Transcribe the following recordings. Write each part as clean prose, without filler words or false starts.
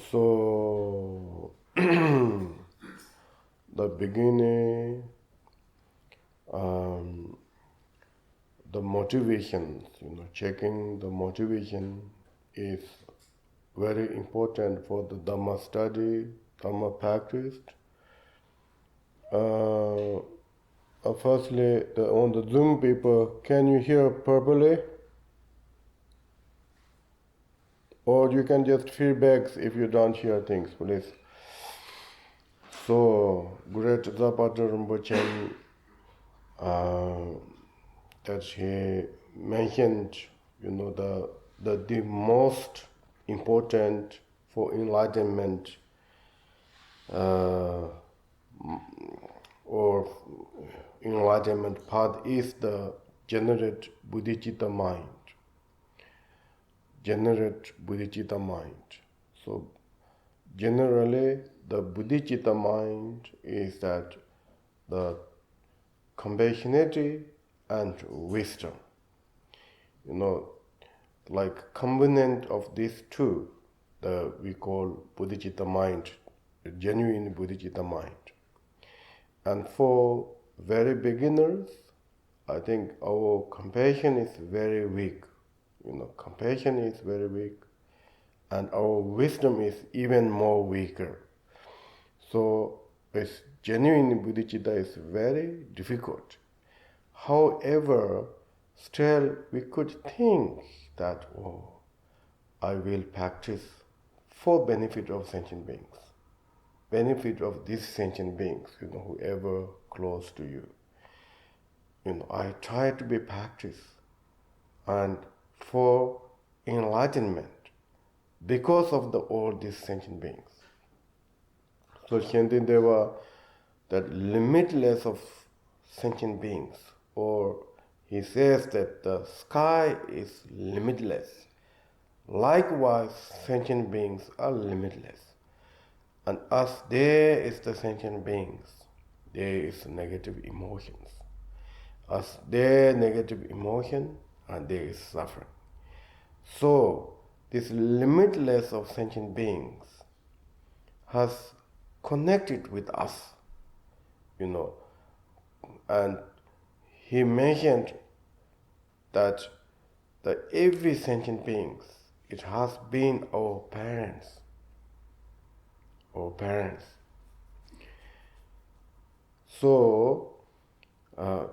So, the beginning, the motivations, checking the motivation is very important for the Dhamma study, Dhamma practice. Firstly, on the Zoom people, can you hear properly? Or you can just feedback if you don't hear things, please. So, Great Dakpa Rinpoche, that he mentioned, the most important for enlightenment or enlightenment path is the generate Bodhicitta mind. Generate Bodhicitta mind. So generally the Bodhicitta mind is that the compassionate and wisdom. Like component of these two, we call Bodhicitta mind, a genuine Bodhicitta mind. And for very beginners, I think our compassion is very weak. Compassion is very weak, and our wisdom is even more weaker. So, it's genuine Bodhicitta is very difficult. However, still we could think that, I will practice for benefit of sentient beings, benefit of these sentient beings, whoever close to you. I try to be practice and for enlightenment because of all these sentient beings. So Shantideva, that limitless of sentient beings, or he says that the sky is limitless. Likewise, sentient beings are limitless. And as there is the sentient beings, there is negative emotions. As there negative emotion, and there is suffering. So, this limitless of sentient beings has connected with us, and he mentioned that every sentient beings, it has been our parents. So,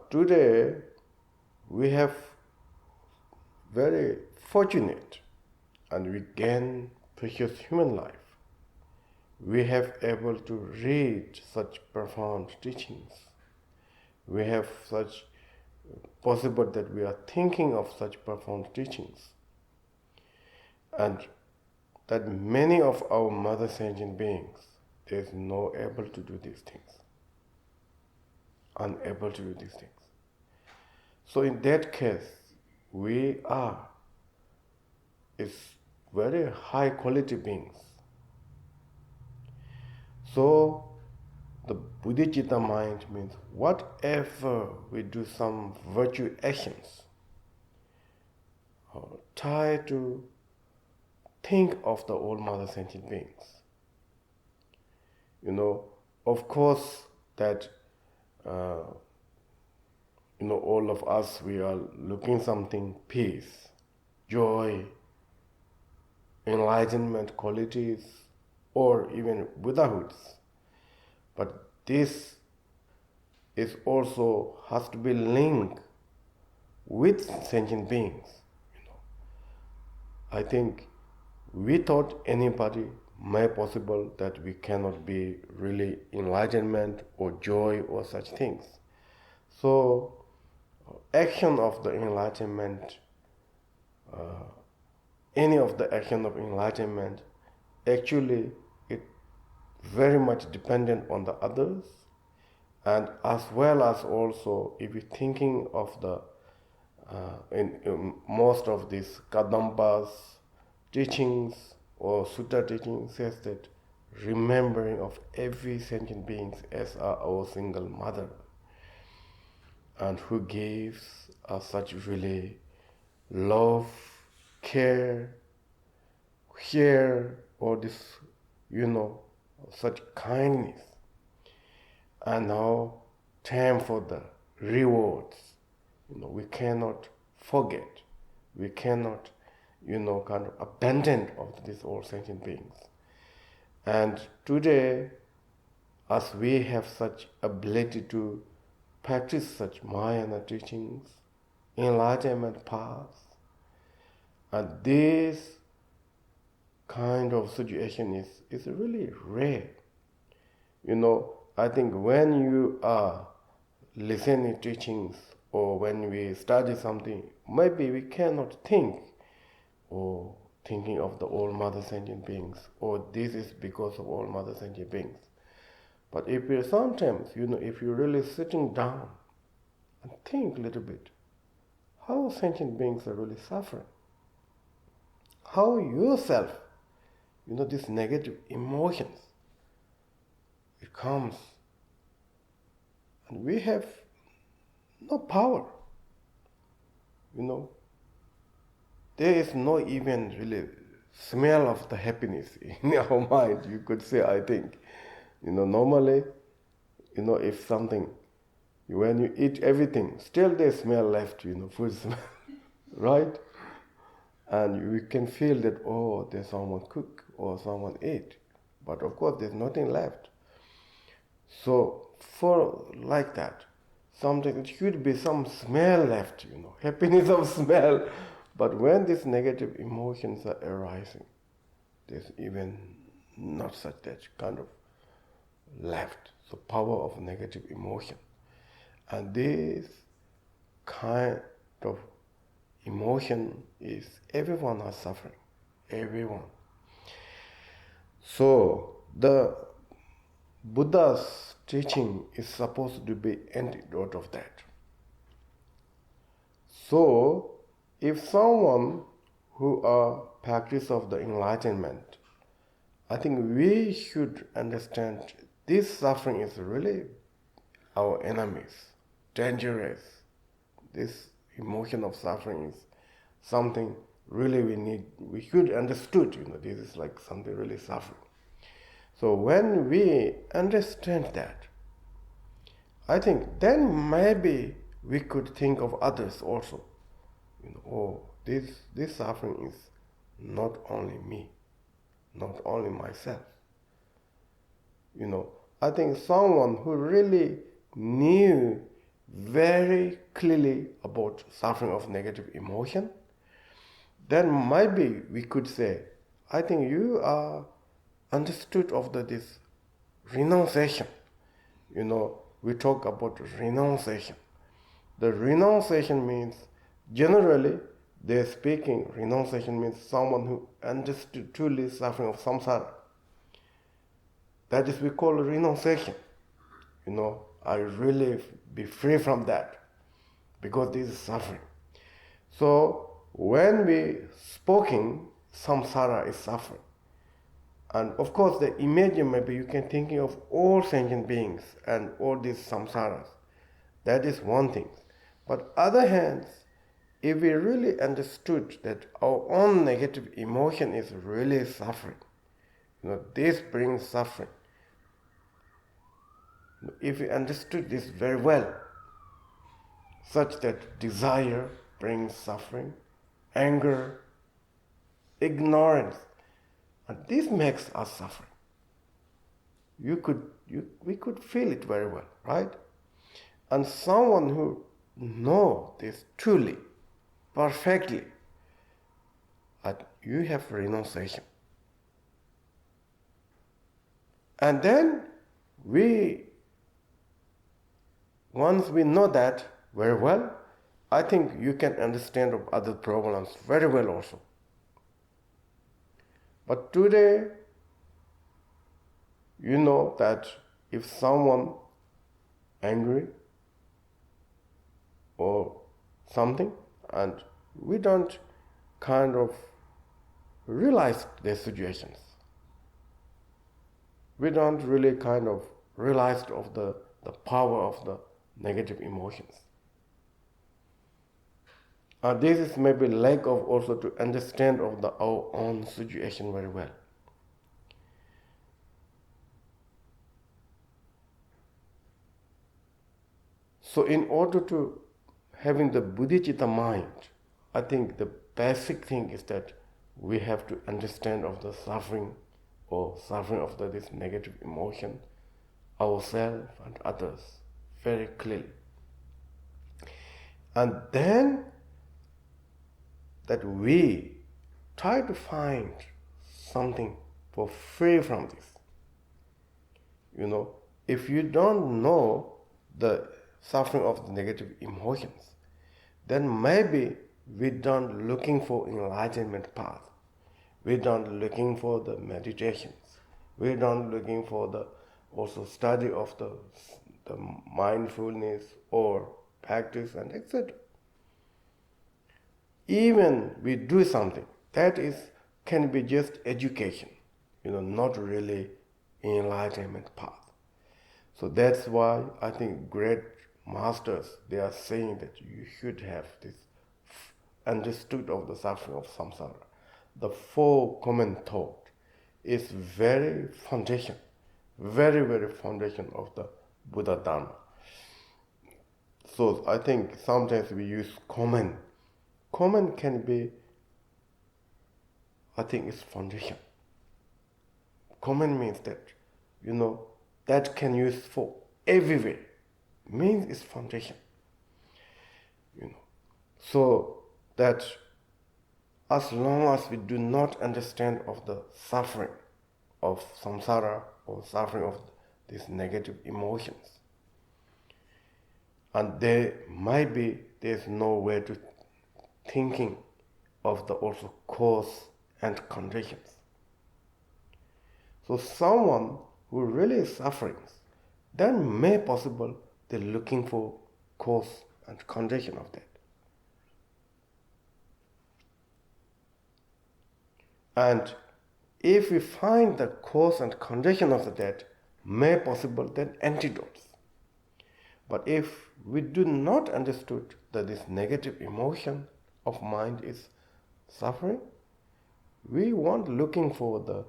today we have very fortunate and we gain precious human life. We have able to read such profound teachings. We have such possible that we are thinking of such profound teachings. And that many of our mother sentient beings, there is no able to do these things. Unable to do these things. So in that case, we are very high quality beings. So the Bodhicitta mind means whatever we do some virtue actions, try to think of the all mother sentient beings. Of course that all of us, we are looking something peace, joy, enlightenment qualities, or even Buddhahoods. But this is also has to be linked with sentient beings. I think without anybody may possible that we cannot be really enlightenment or joy or such things. So action of the enlightenment, any of the action of enlightenment, actually it very much dependent on the others, and as well as also if you're thinking of the in most of these Kadampas teachings or Sutra teachings says that remembering of every sentient beings as our single mother, and who gives us such really love, care, all this, such kindness. And now, time for the rewards. We cannot forget. We cannot, kind of abandon of these all sentient beings. And today, as we have such ability to practice such Mahayana teachings, enlightenment paths, and this kind of situation is really rare. I think when you are listening teachings or when we study something, maybe we cannot think or thinking of the all mother sentient beings, or this is because of all mother sentient beings. But if you sometimes, if you're really sitting down and think a little bit, how sentient beings are really suffering, how yourself, these negative emotions, it comes, and we have no power, there is no even really smell of the happiness in our mind, you could say, I think. Normally, if something, when you eat everything, still there's smell left, food smell, right? And we can feel that, oh, there's someone cook or someone ate. But of course, there's nothing left. So, for like that, sometimes it should be some smell left, happiness of smell. But when these negative emotions are arising, there's even not such that kind of left. So power of negative emotion. And this kind of emotion is everyone is suffering. Everyone. So the Buddha's teaching is supposed to be antidote of that. So if someone who are practice of the enlightenment, I think we should understand this suffering is really our enemies, dangerous. This emotion of suffering is something really we should understood, this is like something really suffering. So when we understand that, I think then maybe we could think of others also. This suffering is not only me, not only myself. I think someone who really knew very clearly about suffering of negative emotion, then maybe we could say, I think you are understood of this renunciation. We talk about renunciation. The renunciation means, generally, they're speaking, renunciation means someone who understood truly suffering of samsara. That is we call renunciation. I really be free from that because this is suffering. So when we speaking, samsara is suffering. And of course, the imagine maybe you can thinking of all sentient beings and all these samsaras. That is one thing. But other hands, if we really understood that our own negative emotion is really suffering, this brings suffering. If we understood this very well, such that desire brings suffering, anger, ignorance, and this makes us suffering. We could feel it very well, right? And someone who knows this truly, perfectly, you have renunciation. And then once we know that very well, I think you can understand of other problems very well also. But today, you know that if someone angry or something, and we don't kind of realize their situations. We don't really kind of realize of the power of the negative emotions. This is maybe lack of also to understand of our own situation very well. So in order to having the bodhicitta mind, I think the basic thing is that we have to understand of the suffering or suffering of this negative emotion, ourselves and others, very clearly. And then that we try to find something for free from this. If you don't know the suffering of the negative emotions, then maybe we don't looking for enlightenment path. We don't looking for the meditations. We don't looking for the also study of the mindfulness or practice and etc. Even we do something, that can be just education, not really enlightenment path. So that's why I think great masters, they are saying that you should have this understood of the suffering of samsara. The four common thought is very foundation, very, very foundation of the Buddha Dharma. So I think sometimes we use common. Common can be, I think it's foundation. Common means that, that can use for everywhere. Means it's foundation. So that as long as we do not understand of the suffering of samsara or suffering of these negative emotions, and there's no way to thinking of the also cause and conditions. So someone who really is suffering, then may possible they're looking for cause and condition of that. And if we find the cause and condition of that, may possible then antidotes. But if we do not understood that this negative emotion of mind is suffering, we won't looking for the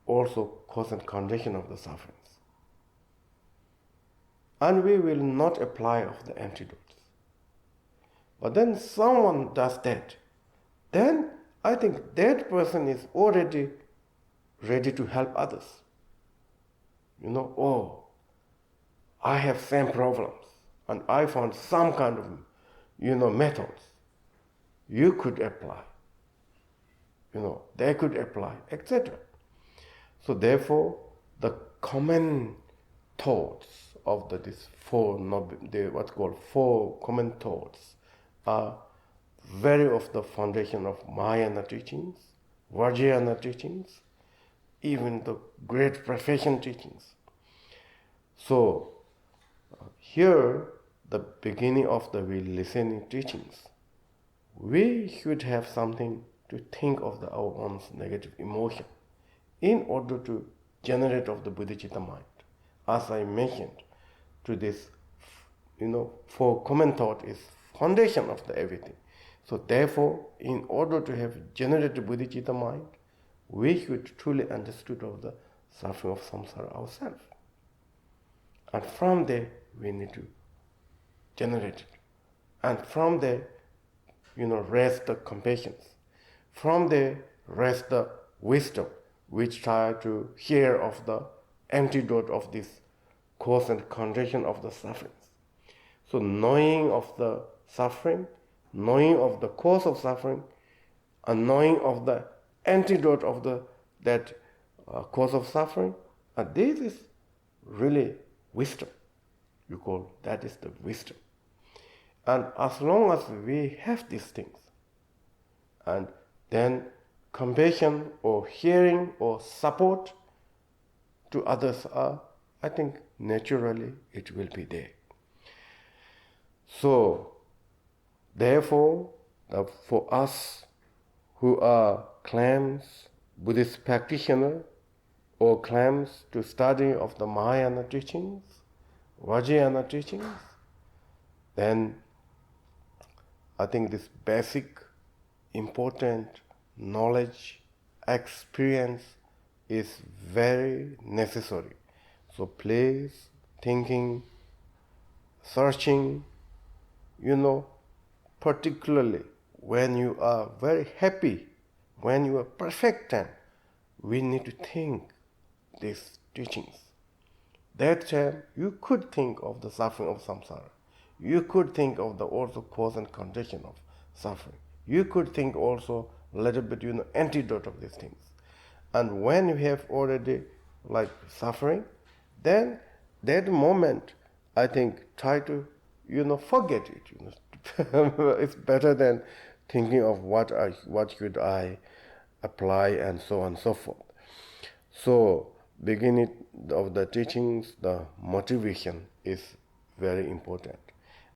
also cause and condition of the sufferings. And we will not apply of the antidotes. But then someone does that, then I think that person is already ready to help others. I have same problems and I found some kind of, methods you could apply. They could apply, etc. So therefore, the common thoughts of these what's called four common thoughts are very of the foundation of Mahayana teachings, Vajrayana teachings, even the great profession teachings. So here, the beginning of the listening teachings, we should have something to think of our own negative emotion in order to generate of the bodhicitta mind. As I mentioned, to this, for common thought is foundation of the everything. So therefore, in order to have generated bodhicitta mind, we should truly understood of the suffering of samsara ourselves. And from there, we need to generate it. And from there, rest the compassion. From there, rest the wisdom, which try to hear of the antidote of this cause and condition of the sufferings. So knowing of the suffering, knowing of the cause of suffering, and knowing of the antidote of that cause of suffering, and this is really wisdom. You call that is the wisdom. And as long as we have these things, and then compassion or hearing or support to others are, I think naturally it will be there. So, therefore, for us who are claims Buddhist practitioner or claims to study of the Mahayana teachings, Vajrayana teachings, then I think this basic important knowledge, experience is very necessary. So please thinking searching, particularly when you are very happy, when you are perfect time, we need to think these teachings. That time you could think of the suffering of samsara. You could think of the also cause and condition of suffering. You could think also a little bit, antidote of these things. And when you have already suffering, then that moment, I think, try to, forget it. It's better than thinking of what should I apply and so on and so forth. So, beginning of the teachings, the motivation is very important.